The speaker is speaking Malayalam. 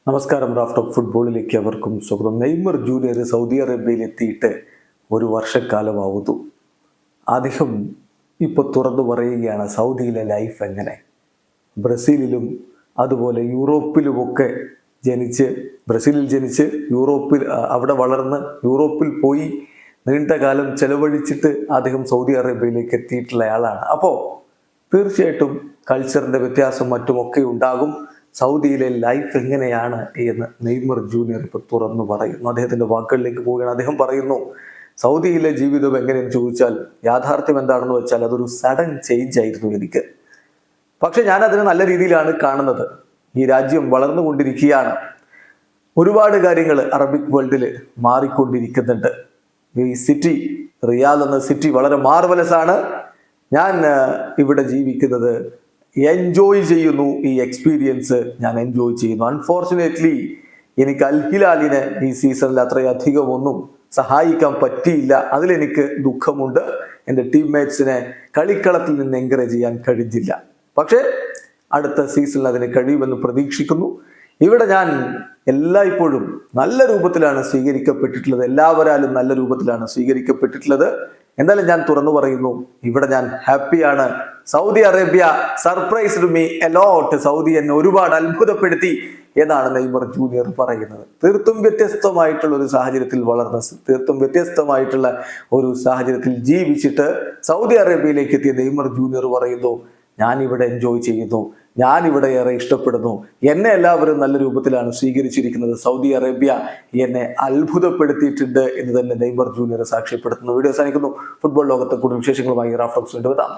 നമസ്കാരം. റാഫ് ടോക്ക് ഫുട്ബോളിലേക്ക് അവർക്കും സ്വാഗതം. നെയ്മർ ജൂനിയർ സൗദി അറേബ്യയിൽ എത്തിയിട്ട് ഒരു വർഷക്കാലമാവുന്നു. അദ്ദേഹം ഇപ്പോൾ തുറന്നു പറയുകയാണ് സൗദിയിലെ ലൈഫ് എങ്ങനെ. ബ്രസീലിലും അതുപോലെ യൂറോപ്പിലുമൊക്കെ ബ്രസീലിൽ ജനിച്ച് യൂറോപ്പിൽ അവിടെ വളർന്ന് യൂറോപ്പിൽ പോയി നീണ്ട കാലം ചെലവഴിച്ചിട്ട് അദ്ദേഹം സൗദി അറേബ്യയിലേക്ക് എത്തിയിട്ടുള്ള ആളാണ്. അപ്പോൾ തീർച്ചയായിട്ടും കൾച്ചറിൻ്റെ വ്യത്യാസം മറ്റുമൊക്കെ ഉണ്ടാകും. സൗദിയിലെ ലൈഫ് എങ്ങനെയാണ് എന്ന് നെയ്മർ ജൂനിയർ ഇപ്പോൾ തുറന്നു പറയുന്നു. അദ്ദേഹത്തിൻ്റെ വാക്കുകളിലേക്ക് പോവുകയാണ്. അദ്ദേഹം പറയുന്നു, സൗദിയിലെ ജീവിതം എങ്ങനെയെന്ന് ചോദിച്ചാൽ യാഥാർത്ഥ്യം എന്താണെന്ന് വെച്ചാൽ അതൊരു സഡൻ ചേഞ്ച് ആയിരുന്നു എനിക്ക്. പക്ഷെ ഞാൻ അതിനെ നല്ല രീതിയിലാണ് കാണുന്നത്. ഈ രാജ്യം വളർന്നുകൊണ്ടിരിക്കുകയാണ്. ഒരുപാട് കാര്യങ്ങൾ അറബിക് വേൾഡിൽ മാറിക്കൊണ്ടിരിക്കുന്നുണ്ട്. ഈ സിറ്റി, റിയാദ് എന്ന സിറ്റി വളരെ മാർവലസ് ആണ്. ഞാൻ ഇവിടെ ജീവിക്കുന്നത് എൻജോയ് ചെയ്യുന്നു. ഈ എക്സ്പീരിയൻസ് ഞാൻ എൻജോയ് ചെയ്യുന്നു. അൺഫോർച്ചുനേറ്റ്ലി എനിക്ക് അൽ ഹിലാലിനെ ഈ സീസണിൽ അത്രയധികം ഒന്നും സഹായിക്കാൻ പറ്റിയില്ല. അതിലെനിക്ക് ദുഃഖമുണ്ട്. എൻ്റെ ടീംമേറ്റ്സിനെ കളിക്കളത്തിൽ നിന്ന് എൻകറേജ് ചെയ്യാൻ കഴിഞ്ഞില്ല. പക്ഷേ അടുത്ത സീസണിൽ അതിന് കഴിയുമെന്ന് പ്രതീക്ഷിക്കുന്നു. ഇവിടെ ഞാൻ എല്ലായ്പ്പോഴും നല്ല രൂപത്തിലാണ് സ്വീകരിക്കപ്പെട്ടിട്ടുള്ളത്. എല്ലാവരാലും നല്ല രൂപത്തിലാണ് സ്വീകരിക്കപ്പെട്ടിട്ടുള്ളത്. എന്തായാലും ഞാൻ തുറന്നു പറയുന്നു, ഇവിടെ ഞാൻ ഹാപ്പിയാണ്. Saudi Arabia surprised me a lot. Saudi എന്നെ ഒരുപാട് അത്ഭുതപ്പെടുത്തി എന്നാണ് നെയ്മർ ജൂനിയർ പറയുന്നത്. തീർത്തും വ്യത്യസ്തമായിട്ടുള്ള ഒരു സാഹചര്യത്തിൽ വളർന്ന, തീർത്തും വ്യത്യസ്തമായിട്ടുള്ള ഒരു സാഹചര്യത്തിൽ ജീവിച്ചിട്ട് സൗദി അറേബ്യയിലേക്ക് എത്തിയ നെയ്മർ ജൂനിയർ പറയുന്നു, ഞാനിവിടെ എൻജോയ് ചെയ്യുന്നു, ഞാനിവിടെ ഏറെ ഇഷ്ടപ്പെടുന്നു, എന്നെ എല്ലാവരും നല്ല രൂപത്തിലാണ് സ്വീകരിച്ചിരിക്കുന്നത്, സൗദി അറേബ്യ എന്നെ അത്ഭുതപ്പെടുത്തിയിട്ടുണ്ട് എന്ന് തന്നെ നെയ്മർ ജൂനിയർ സാക്ഷ്യപ്പെടുത്തുന്നു. വീഡിയോ അവസാനിക്കുന്നു. ഫുട്ബോൾ ലോകത്തെ കൂടുതൽ വിശേഷങ്ങളുമായി റാഫ് ടോക്സ് വീണ്ടും എത്താം.